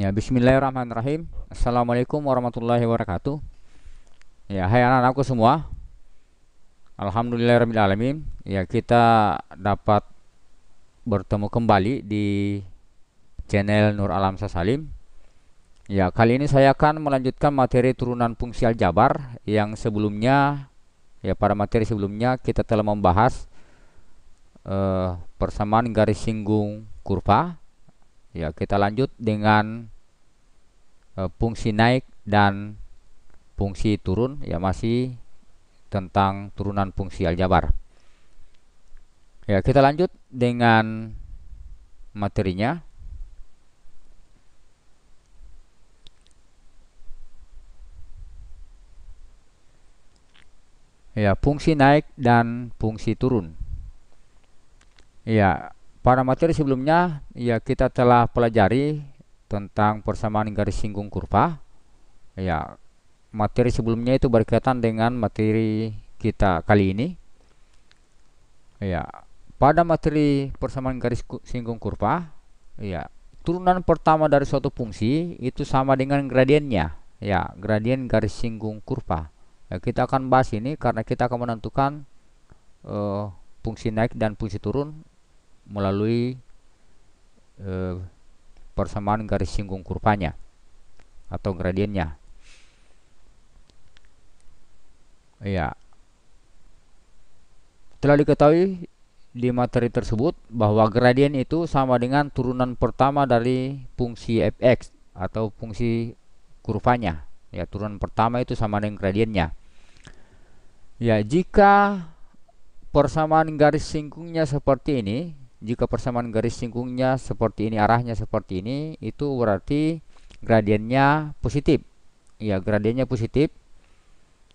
Ya, bismillahirrahmanirrahim. Assalamualaikum warahmatullahi wabarakatuh. Ya, hai anak-anakku semua. Alhamdulillahirrahmanirrahim. Ya, kita dapat bertemu kembali di channel Nur Alam Sasalim. Ya, kali ini saya akan melanjutkan materi turunan fungsi aljabar yang sebelumnya, ya pada materi sebelumnya kita telah membahas persamaan garis singgung kurva. Ya, kita lanjut dengan fungsi naik dan fungsi turun, ya masih tentang turunan fungsi aljabar. Ya, kita lanjut dengan materinya. Ya, fungsi naik dan fungsi turun. Ya, pada materi sebelumnya ya kita telah pelajari tentang persamaan garis singgung kurva. Ya, materi sebelumnya itu berkaitan dengan materi kita kali ini. Ya, pada materi persamaan garis singgung kurva, ya, turunan pertama dari suatu fungsi itu sama dengan gradiennya. Ya, gradien garis singgung kurva. Ya, kita akan bahas ini karena kita akan menentukan eh, fungsi naik dan fungsi turun melalui eh, persamaan garis singgung kurvanya atau gradiennya. Ya, telah diketahui di materi tersebut bahwa gradien itu sama dengan turunan pertama dari fungsi fx atau fungsi kurvanya. Ya, turunan pertama itu sama dengan gradiennya. Ya, jika persamaan garis singgungnya seperti ini, jika persamaan garis singgungnya seperti ini, arahnya seperti ini, itu berarti gradiennya positif. Ya, gradiennya positif.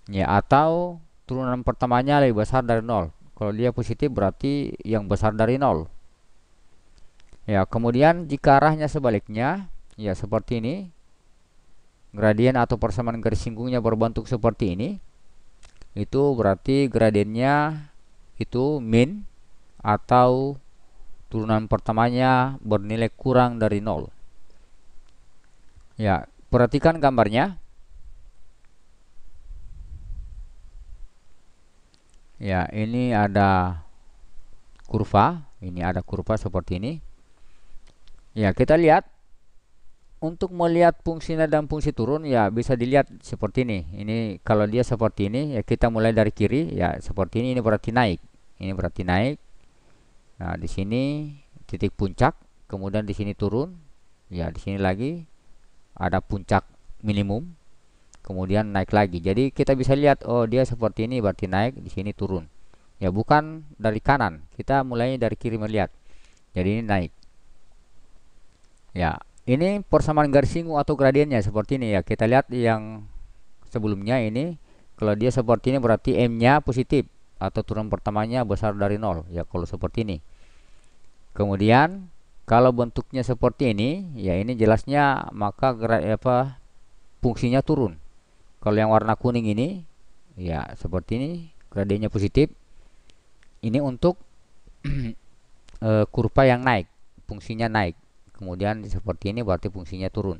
Ya, atau turunan pertamanya lebih besar dari 0. Kalau dia positif berarti yang besar dari 0. Ya, kemudian jika arahnya sebaliknya, ya seperti ini, gradien atau persamaan garis singgungnya berbentuk seperti ini, itu berarti gradiennya itu min atau turunan pertamanya bernilai kurang dari 0. Ya, perhatikan gambarnya. Ya, ini ada kurva seperti ini. Ya, kita lihat untuk melihat fungsi naik dan fungsi turun ya bisa dilihat seperti ini. Ini kalau dia seperti ini ya kita mulai dari kiri ya seperti ini berarti naik. Ini berarti naik. Nah, di sini titik puncak, kemudian di sini turun. Ya, di sini lagi ada puncak minimum, kemudian naik lagi. Jadi kita bisa lihat oh dia seperti ini berarti naik, di sini turun. Ya, bukan dari kanan. Kita mulai dari kiri melihat. Jadi ini naik. Ya, ini persamaan garis singgung atau gradiennya seperti ini ya. Kita lihat yang sebelumnya ini. Kalau dia seperti ini berarti M-nya positif atau turunan pertamanya besar dari 0. Ya, kalau seperti ini. Kemudian kalau bentuknya seperti ini, ya ini jelasnya maka fungsinya turun. Kalau yang warna kuning ini, ya seperti ini, gradiennya positif. Ini untuk kurva yang naik, fungsinya naik. Kemudian seperti ini berarti fungsinya turun.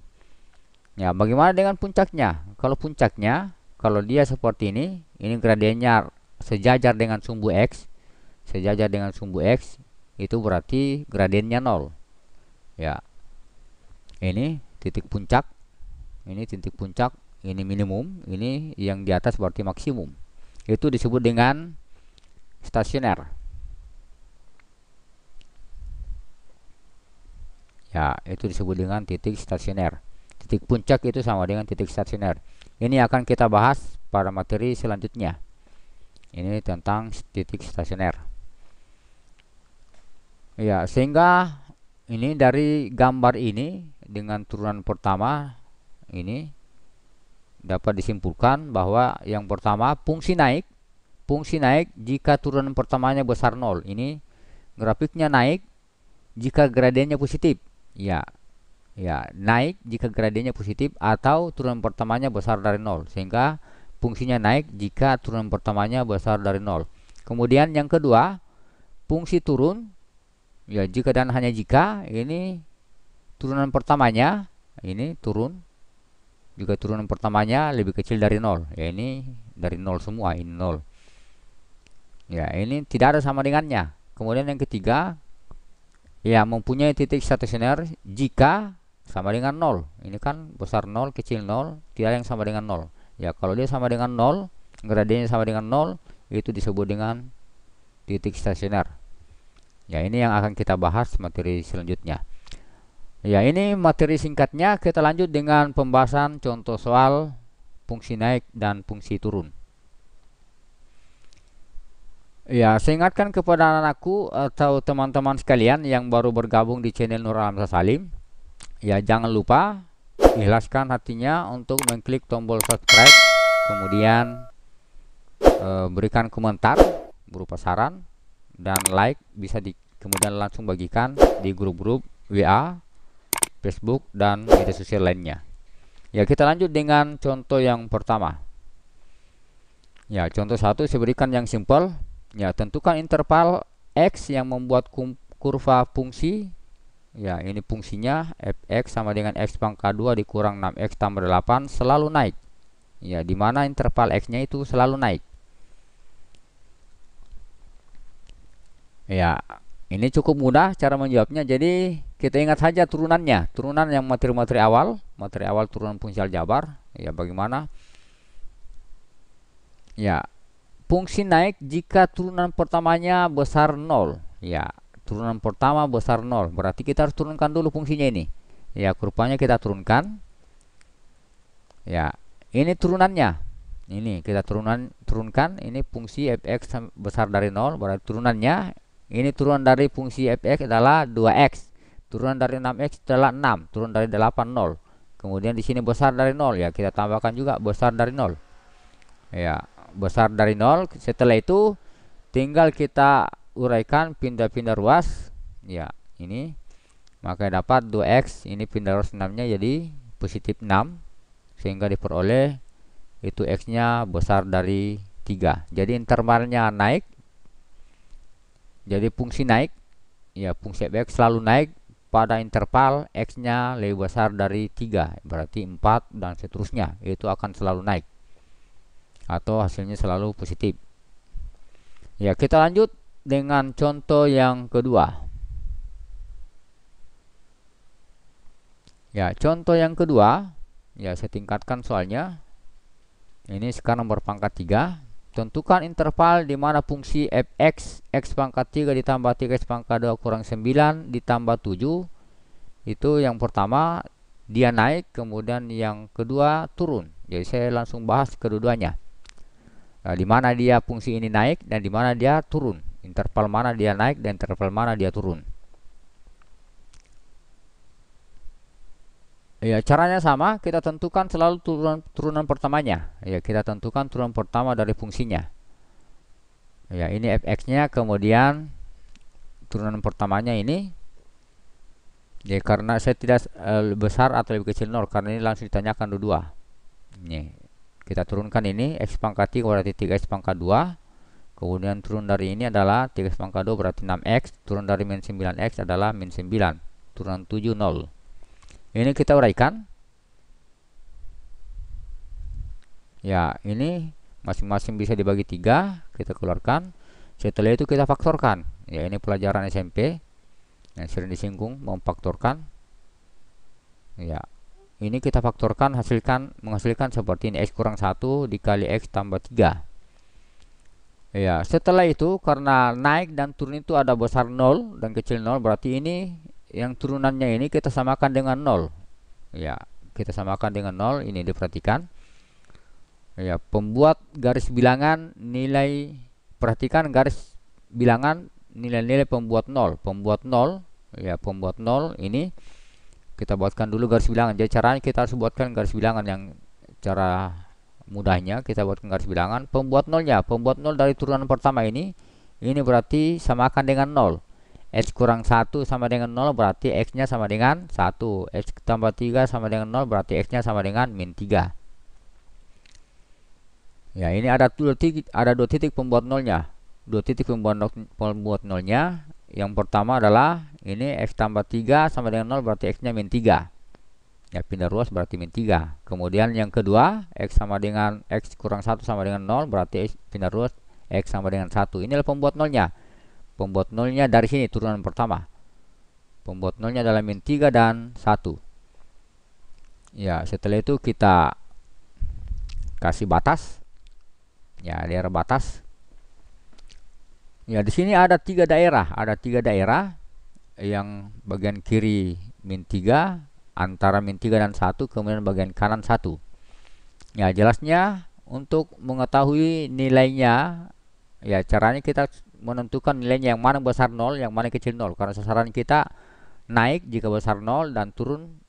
Ya, bagaimana dengan puncaknya? Kalau dia seperti ini gradiennya sejajar dengan sumbu x, itu berarti gradiennya 0. Ya, ini titik puncak, ini minimum, ini yang di atas berarti maksimum. Itu disebut dengan stasioner. Ya, itu disebut dengan titik stasioner. Titik puncak itu sama dengan titik stasioner. Ini akan kita bahas pada materi selanjutnya. Ini tentang titik stasioner. Ya, sehingga ini dari gambar ini dengan turunan pertama ini dapat disimpulkan bahwa yang pertama fungsi naik jika turunan pertamanya besar 0. Ini grafiknya naik jika gradiennya positif. Ya, ya naik jika gradiennya positif atau turunan pertamanya besar dari 0. Sehingga fungsinya naik jika turunan pertamanya besar dari 0. Kemudian yang kedua, fungsi turun ya jika dan hanya jika ini turunan pertamanya ini turun, juga turunan pertamanya lebih kecil dari 0. Ya, ini dari 0 semua, ini 0. Ya, ini tidak ada sama dengannya. Kemudian yang ketiga, ya mempunyai titik stasioner jika sama dengan 0. Ini kan besar 0, kecil 0, tidak ada yang sama dengan 0. Ya, kalau dia sama dengan 0, gradiennya sama dengan 0, itu disebut dengan titik stasioner. Ya, ini yang akan kita bahas materi selanjutnya. Ya, ini materi singkatnya. Kita lanjut dengan pembahasan contoh soal fungsi naik dan fungsi turun. Ya, saya ingatkan kepada anakku atau teman-teman sekalian yang baru bergabung di channel Nur Alam Salim. Ya, jangan lupa ikhlaskan hatinya untuk mengklik tombol subscribe, kemudian berikan komentar berupa saran dan like, bisa kemudian langsung bagikan di grup-grup WA, Facebook, dan media sosial lainnya. Ya, kita lanjut dengan contoh yang pertama. Ya, contoh 1 saya berikan yang simpel. Ya, tentukan interval X yang membuat kurva fungsi. Ya, ini fungsinya fx sama dengan x pangkat 2 dikurang 6x tambah 8 selalu naik. Ya, dimana interval x-nya itu selalu naik. Ya, ini cukup mudah cara menjawabnya. Jadi kita ingat saja turunannya, turunan yang materi awal turunan fungsi aljabar. Ya, bagaimana? Ya, fungsi naik jika turunan pertamanya besar 0. Ya, turunan pertama besar 0, berarti kita harus turunkan dulu fungsinya ini. Ya, kurvanya kita turunkan. Ya, ini turunannya. Ini kita turunkan. Ini fungsi fx besar dari 0, berarti turunannya. Ini turunan dari fungsi fx adalah 2x. Turunan dari 6x adalah 6. Turun dari 8 0. Kemudian di sini besar dari 0, ya kita tambahkan juga besar dari 0. Ya, besar dari 0. Setelah itu tinggal kita uraikan pindah-pindah ruas. Ya, ini maka dapat 2x, ini pindah ruas 6-nya jadi positif 6, sehingga diperoleh itu x-nya besar dari 3. Jadi intervalnya naik. Jadi fungsi naik, ya fungsi fx selalu naik pada interval x-nya lebih besar dari 3, berarti 4 dan seterusnya, itu akan selalu naik atau hasilnya selalu positif. Ya, kita lanjut dengan contoh yang kedua. Ya, contoh yang kedua, ya saya tingkatkan soalnya. Ini sekarang berpangkat 3. Tentukan interval di mana fungsi fx x pangkat 3 ditambah 3x pangkat 2 kurang 9 ditambah 7. Itu yang pertama dia naik, kemudian yang kedua turun. Jadi saya langsung bahas kedua-duanya. Nah, di mana dia fungsi ini naik dan di mana dia turun. Interval mana dia naik dan interval mana dia turun. Ya, caranya sama, kita tentukan selalu turunan pertamanya. Ya, kita tentukan turunan pertama dari fungsinya. Ya, ini fx-nya, kemudian turunan pertamanya ini. Ya, karena saya tidak besar atau lebih kecil 0, karena ini langsung ditanyakan dua. Ini kita turunkan ini x pangkat 3 berarti 3x pangkat 2. Kemudian turun dari ini adalah 3x pangkat 2 berarti 6x. Turun dari min 9x adalah min 9. Turunan 7 0. Ini kita uraikan. Ya, ini masing-masing bisa dibagi 3, kita keluarkan. Setelah itu kita faktorkan. Ya, ini pelajaran SMP yang sering disinggung, memfaktorkan. Ya, ini kita faktorkan, menghasilkan seperti ini, x kurang 1 dikali x tambah 3. Ya, setelah itu karena naik dan turun itu ada besar 0 dan kecil 0, berarti ini yang turunannya ini kita samakan dengan 0. Ya, kita samakan dengan 0. Ini diperhatikan. Ya, pembuat garis bilangan nilai, perhatikan garis bilangan nilai-nilai pembuat 0. Pembuat 0, ya pembuat 0 ini kita buatkan dulu garis bilangan. Jadi caranya kita harus buatkan garis bilangan, yang cara mudahnya kita buatkan garis bilangan. Pembuat 0-nya, pembuat 0 dari turunan pertama ini berarti samakan dengan 0. X kurang 1 sama dengan 0 berarti x-nya sama dengan 1. X tambah 3 sama dengan 0 berarti x-nya sama dengan min 3. Ya, ini ada dua titik pembuat 0-nya. Dua titik pembuat 0-nya. Yang pertama adalah ini x tambah 3 sama dengan 0 berarti x-nya min 3. Ya, pindah ruas berarti min 3. Kemudian yang kedua, X sama dengan X kurang 1 sama dengan 0, berarti pindah ruas X sama dengan 1. Inilah pembuat nolnya. Pembuat nolnya dari sini, turunan pertama. Pembuat nolnya adalah min 3 dan 1. Ya, setelah itu kita kasih batas. Ya, daerah batas. Ya, di sini ada 3 daerah. Ada 3 daerah yang bagian kiri min 3, antara min 3 dan 1, kemudian bagian kanan 1. Ya, jelasnya untuk mengetahui nilainya, ya caranya kita menentukan nilainya yang mana besar 0, yang mana kecil 0. Karena sasaran kita naik jika besar 0 dan turun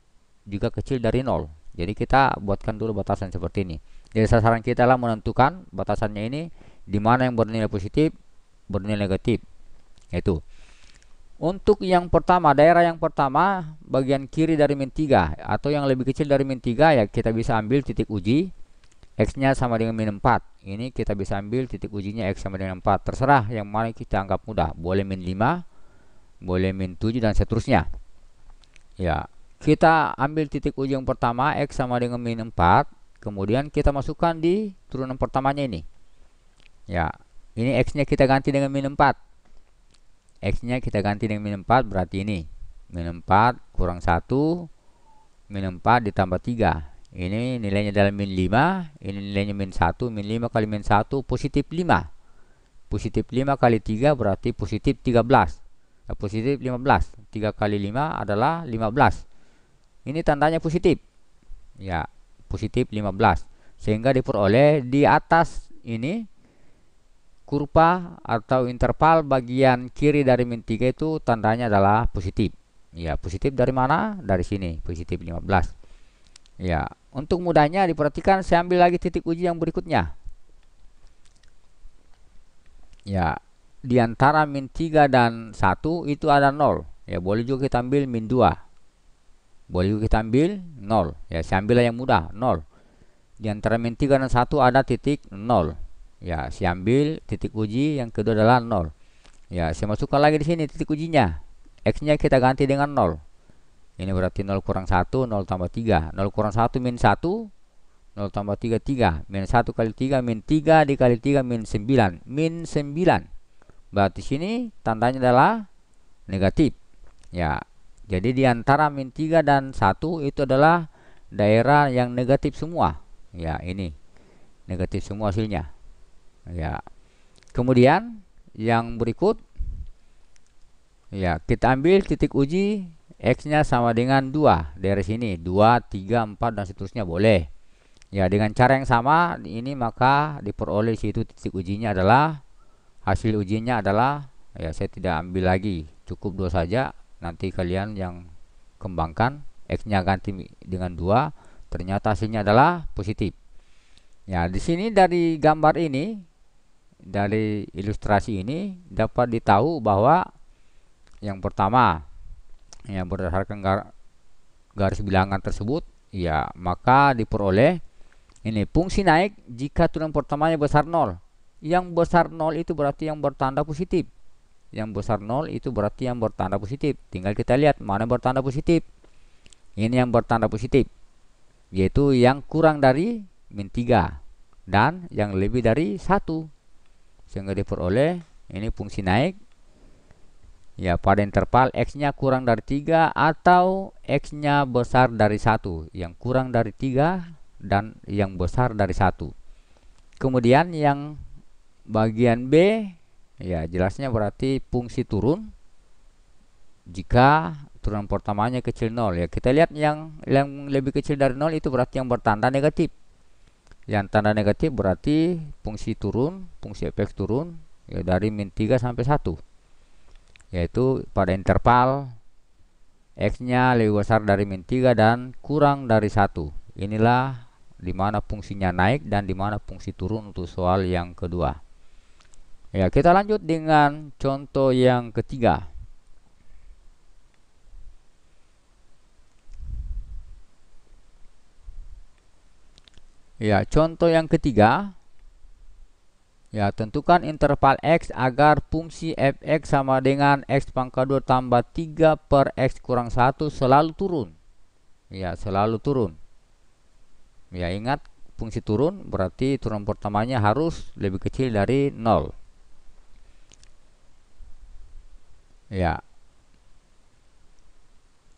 jika kecil dari 0. Jadi kita buatkan dulu batasan seperti ini. Jadi sasaran kita lah menentukan batasannya ini di mana yang bernilai positif, bernilai negatif. Itu. Untuk yang pertama, daerah yang pertama bagian kiri dari min 3 atau yang lebih kecil dari min 3, ya kita bisa ambil titik uji X-nya sama dengan min 4. Ini kita bisa ambil titik ujinya X sama dengan 4. Terserah yang mana kita anggap mudah. Boleh min 5, boleh min 7 dan seterusnya. Ya, kita ambil titik uji yang pertama X sama dengan min 4. Kemudian kita masukkan di turunan pertamanya ini. Ya, ini X-nya kita ganti dengan min 4. X-nya kita ganti dengan min 4, berarti ini min 4 kurang 1, min 4 ditambah 3. Ini nilainya adalah min 5, ini nilainya min 1, min 5 kali min 1 positif 5. Positif 5 kali 3 berarti positif 13. Positif 15. 3 kali 5 adalah 15. Ini tandanya positif. Ya, positif 15. Sehingga diperoleh di atas ini kurva atau interval bagian kiri dari min 3 itu tandanya adalah positif. Ya, positif dari mana? Dari sini, positif 15. Ya, untuk mudahnya diperhatikan, saya ambil lagi titik uji yang berikutnya. Ya, di antara min 3 dan 1 itu ada 0. Ya, boleh juga kita ambil min 2. Boleh juga kita ambil 0. Ya, saya ambil yang mudah, 0. Di antara min 3 dan 1 ada titik 0. Ya, saya ambil titik uji yang kedua adalah 0. Ya, saya masukkan lagi di sini titik ujinya. X-nya kita ganti dengan 0. Ini berarti 0 kurang 1, 0 tambah 3. 0 kurang 1 min 1, 0 tambah 3, 3. Min 1 kali 3, min 3 dikali 3, min 9. Min 9. Berarti sini tandanya adalah negatif. Ya, jadi di antara min 3 dan 1 itu adalah daerah yang negatif semua. Ya, ini negatif semua hasilnya. Ya, kemudian yang berikut, ya kita ambil titik uji X-nya sama dengan 2 dari sini, 2, 3, 4 dan seterusnya boleh. Ya, dengan cara yang sama ini maka diperoleh situ titik ujinya adalah, hasil ujinya adalah, ya saya tidak ambil lagi, cukup 2 saja. Nanti kalian yang kembangkan, X-nya ganti dengan 2, ternyata hasilnya adalah positif. Ya, di sini dari gambar ini, dari ilustrasi ini dapat ditahu bahwa yang pertama, ya berdasarkan garis bilangan tersebut, ya maka diperoleh ini fungsi naik jika turunan pertamanya besar 0. Yang besar 0 itu berarti yang bertanda positif. Yang besar 0 itu berarti yang bertanda positif. Tinggal kita lihat mana bertanda positif. Ini yang bertanda positif, yaitu yang kurang dari min 3 dan yang lebih dari 1. Sehingga diperoleh ini fungsi naik, ya pada interval X-nya kurang dari 3 atau X-nya besar dari 1. Yang kurang dari 3 dan yang besar dari 1. Kemudian yang bagian B, ya jelasnya berarti fungsi turun jika turunan pertamanya kecil 0. Ya kita lihat yang lebih kecil dari 0 itu berarti yang bertanda negatif. Yang tanda negatif berarti fungsi turun, fungsi fx turun, ya dari min 3 sampai 1. Yaitu pada interval X-nya lebih besar dari min 3 dan kurang dari 1. Inilah dimana fungsinya naik dan dimana fungsi turun untuk soal yang kedua. Ya, kita lanjut dengan contoh yang ketiga. Ya, contoh yang ketiga. Ya, tentukan interval X agar fungsi fx sama dengan X pangkat 2 tambah 3 per X kurang 1 selalu turun. ya selalu turun. Ya ingat, fungsi turun berarti turunan pertamanya harus lebih kecil dari 0. Ya,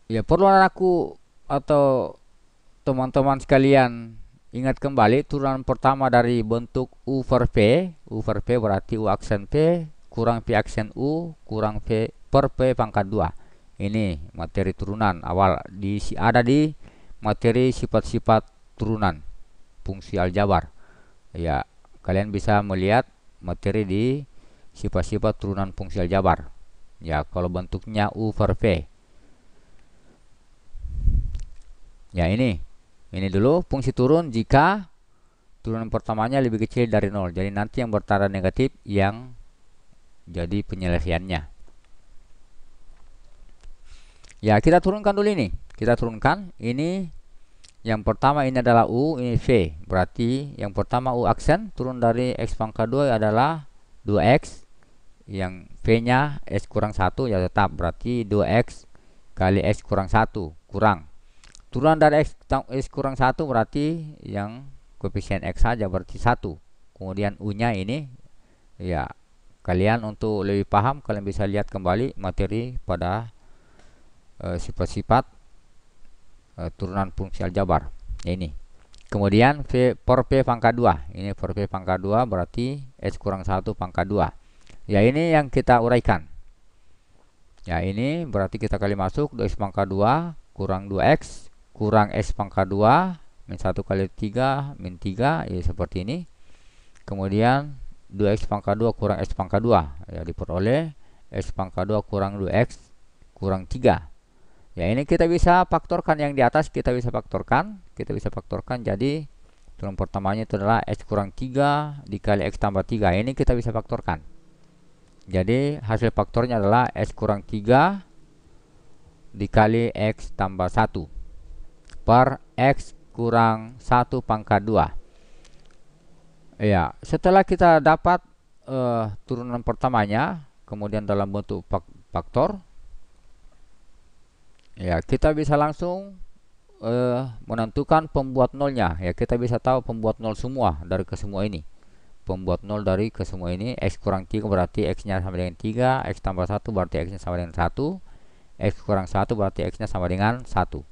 ya perlu aku atau teman-teman sekalian ingat kembali turunan pertama dari bentuk U per P. U per P berarti U aksen P kurang P aksen U kurang P per P pangkat 2. Ini materi turunan awal ada di materi sifat-sifat turunan fungsi aljabar. Ya, kalian bisa melihat materi di sifat-sifat turunan fungsi aljabar. Ya, kalau bentuknya U per P. Ya, ini dulu fungsi turun jika turunan pertamanya lebih kecil dari 0. Jadi nanti yang bertanda negatif yang jadi penyelesaiannya. Ya, kita turunkan dulu ini. Kita turunkan ini. Yang pertama ini adalah U, ini V. Berarti yang pertama U aksen turun dari X pangkat 2 adalah 2X. Yang V-nya X kurang 1 ya tetap. Berarti 2X kali X kurang 1 kurang. Turunan dari X kurang 1 berarti yang koefisien X saja berarti 1. Kemudian U-nya ini ya kalian untuk lebih paham kalian bisa lihat kembali materi pada sifat-sifat turunan fungsi aljabar. Ya, ini. Kemudian V per P pangkat 2. Ini per P pangkat 2 berarti X kurang 1 pangkat 2. Ya, ini yang kita uraikan. Ya, ini berarti kita kali masuk 2X pangkat 2 kurang 2X kurang X pangkat 2 min 1 kali 3 min 3 ya seperti ini. Kemudian 2X pangkat 2 kurang X pangkat 2 ya diperoleh X pangkat 2 kurang 2X kurang 3. Ya, ini kita bisa faktorkan yang di atas, kita bisa faktorkan. Jadi turunan pertamanya itu adalah X kurang 3 dikali X tambah 3. Ini kita bisa faktorkan. Jadi hasil faktornya adalah X kurang 3 dikali X tambah 1 per X kurang 1 pangkat 2. Ya, setelah kita dapat turunan pertamanya, kemudian dalam bentuk faktor, ya kita bisa langsung menentukan pembuat nolnya. Ya, kita bisa tahu pembuat nol semua dari ke semua ini. Pembuat nol dari ke semua ini X kurang 3 berarti X nya sama dengan 3, X tambah 1 berarti X nya sama dengan 1, X kurang 1 berarti X nya sama dengan 1.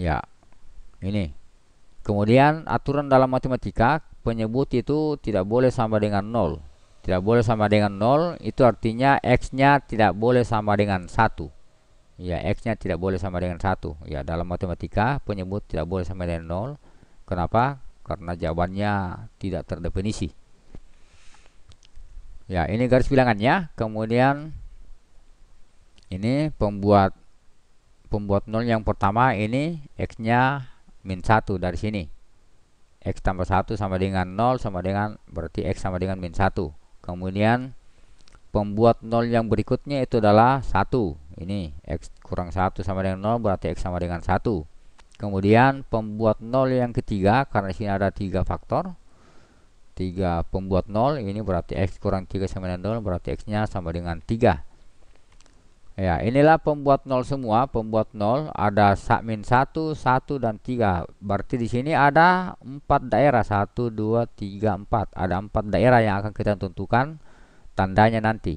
Ya, ini. Kemudian aturan dalam matematika penyebut itu tidak boleh sama dengan 0. Tidak boleh sama dengan 0 itu artinya X nya tidak boleh sama dengan 1. Ya, X nya tidak boleh sama dengan 1. Ya, dalam matematika penyebut tidak boleh sama dengan 0. Kenapa? Karena jawabannya tidak terdefinisi. Ya, ini garis bilangannya. Kemudian ini pembuat 0 yang pertama ini X-nya min 1 dari sini. X tambah 1 sama dengan 0 sama dengan berarti X sama dengan min 1. Kemudian pembuat 0 yang berikutnya itu adalah 1. Ini X kurang 1 sama dengan 0 berarti X sama dengan 1. Kemudian pembuat 0 yang ketiga, karena sini ada 3 faktor, 3 pembuat 0, ini berarti X kurang 3 sama dengan 0 berarti X nya sama dengan 3. Ya, inilah pembuat 0 semua. Pembuat 0 ada min 1, 1 dan 3. Berarti di sini ada 4 daerah, 1 2 3 4. Ada 4 daerah yang akan kita tentukan tandanya nanti.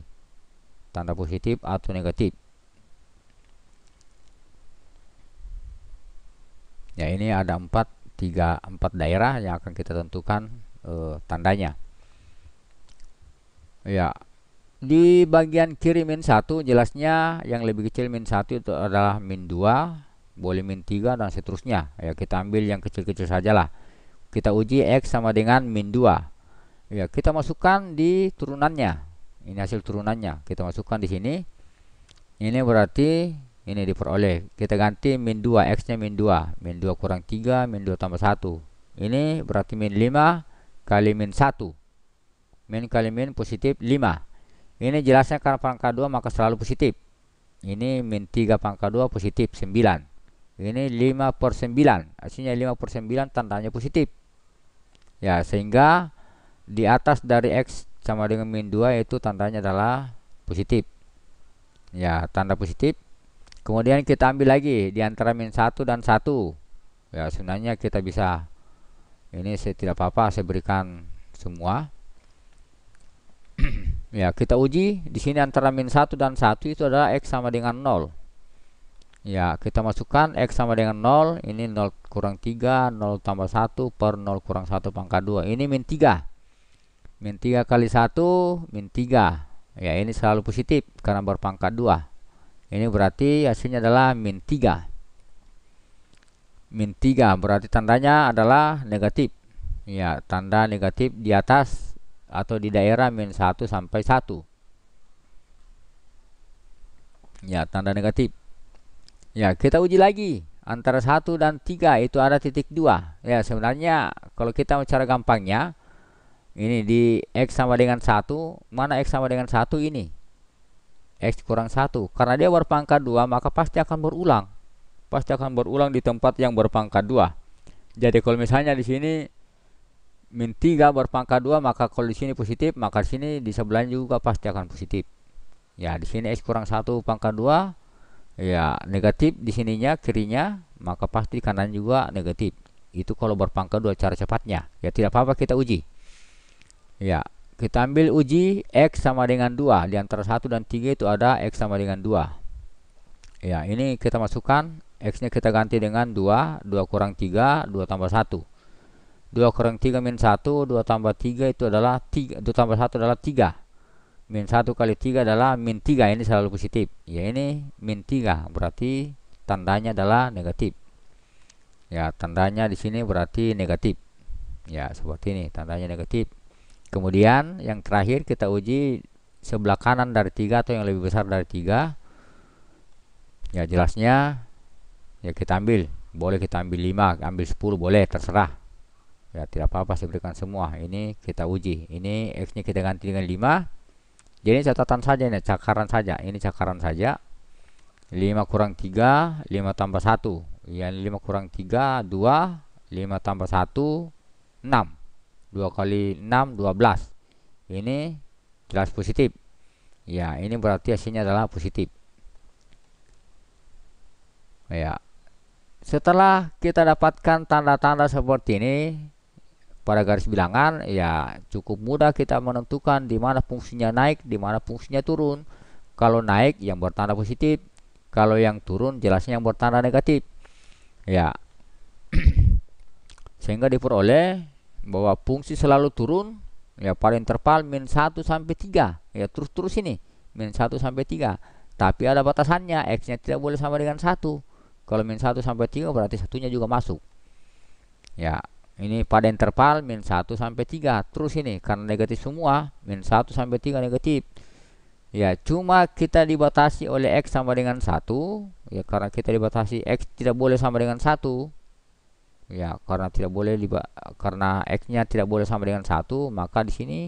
Tanda positif atau negatif. Ya, ini ada 4 daerah yang akan kita tentukan tandanya. Ya, di bagian kiri min 1 jelasnya yang lebih kecil min 1 itu adalah min 2, boleh min 3 dan seterusnya. Ya, kita ambil yang kecil-kecil sajalah. Kita uji X sama dengan min 2. Ya, kita masukkan di turunannya. Ini hasil turunannya. Kita masukkan di sini. Ini berarti ini diperoleh. Kita ganti min 2, X nya min 2. Min 2 kurang 3, min 2 tambah 1. Ini berarti min 5 kali min 1. Min kali min positif 5. Ini jelasnya karena pangkat 2 maka selalu positif. Ini min 3 pangkat 2 positif 9. Ini 5 per 9. Artinya 5 per 9 tandanya positif. Ya, sehingga di atas dari X sama dengan min 2 itu tandanya adalah positif. Ya, tanda positif. Kemudian kita ambil lagi di antara min 1 dan 1. Ya, sebenarnya kita bisa, ini saya tidak apa-apa, saya berikan semua. Ya, kita uji di sini antara min 1 dan 1 itu adalah X sama dengan 0. Ya, kita masukkan X sama dengan 0. Ini 0 kurang 3, 0 tambah 1 per 0 kurang 1 pangkat 2. Ini min 3. Min 3 kali 1, min 3. Ya, ini selalu positif karena berpangkat 2. Ini berarti hasilnya adalah min 3. Min 3 berarti tandanya adalah negatif. Ya, tanda negatif di atas atau di daerah min 1 sampai 1. Ya, tanda negatif. Ya, kita uji lagi. Antara 1 dan 3 itu ada titik 2. Ya, sebenarnya kalau kita cara gampangnya, ini di X sama dengan 1. Mana X sama dengan 1 ini? X kurang 1. Karena dia berpangkat 2, maka pasti akan berulang. Pasti akan berulang di tempat yang berpangkat 2. Jadi kalau misalnya di sini min 3 berpangkat 2, maka kalau di sini positif, maka di sini di sebelahnya juga pasti akan positif. Ya, di sini X kurang 1 pangkat 2, ya negatif di sininya kirinya, maka pasti kanan juga negatif. Itu kalau berpangkat 2 cara cepatnya. Ya, tidak apa-apa, kita uji. Ya, kita ambil uji X sama dengan 2. Di antara 1 dan 3 itu ada X sama dengan 2. Ya, ini kita masukkan. X nya kita ganti dengan 2. 2 kurang 3, 2 tambah 1. 2 kurang 3 min 1, 2 tambah 3 itu adalah 3. 2 tambah 1 adalah 3. Min 1 kali 3 adalah min 3. Ini selalu positif. Ya, ini min 3. Berarti tandanya adalah negatif. Ya, tandanya di sini berarti negatif. Ya, seperti ini. Tandanya negatif. Kemudian yang terakhir kita uji sebelah kanan dari 3 atau yang lebih besar dari 3. Ya, jelasnya ya kita ambil. Boleh kita ambil 5, ambil 10 boleh, terserah. Ya, tidak apa-apa, saya berikan semua. Ini kita uji. Ini X nya kita ganti dengan 5. Jadi catatan saja, ini cakaran saja. Ini cakaran saja. 5 kurang 3, 5 tambah 1. Ya, 5 kurang 3, 2. 5 tambah 1, 6. 2 kali 6, 12. Ini jelas positif. Ya, ini berarti hasilnya adalah positif. Ya, setelah kita dapatkan tanda-tanda seperti ini pada garis bilangan, ya cukup mudah kita menentukan di mana fungsinya naik, di mana fungsinya turun. Kalau naik yang bertanda positif, kalau yang turun jelasnya yang bertanda negatif. Ya, sehingga diperoleh bahwa fungsi selalu turun ya pada interval min 1 sampai 3. Ya, terus ini min 1 sampai 3. Tapi ada batasannya, X nya tidak boleh sama dengan 1. Kalau min 1 sampai 3 berarti satunya juga masuk. Ya, ini pada interval min 1 sampai 3. Terus ini karena negatif semua, min 1 sampai 3 negatif. Ya, cuma kita dibatasi oleh X sama dengan 1. Ya, karena kita dibatasi X tidak boleh sama dengan 1. Ya, karena karena X-nya tidak boleh sama dengan 1, maka di sini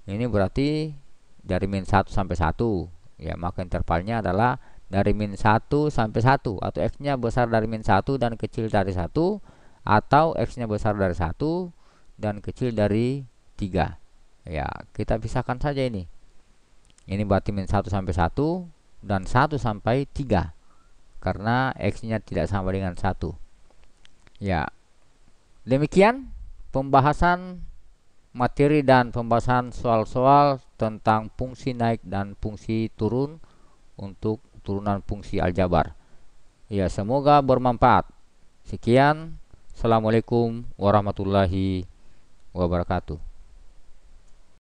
ini berarti dari min 1 sampai 1. Ya, maka intervalnya adalah dari min 1 sampai 1, atau X-nya besar dari min 1 dan kecil dari 1, atau X-nya besar dari 1 dan kecil dari 3. Ya, kita pisahkan saja ini. Ini berarti min 1 sampai 1 dan 1 sampai 3. Karena X-nya tidak sama dengan 1. Ya, demikian pembahasan materi dan pembahasan soal-soal tentang fungsi naik dan fungsi turun untuk turunan fungsi aljabar. Ya, semoga bermanfaat. Sekian, assalamualaikum warahmatullahi wabarakatuh.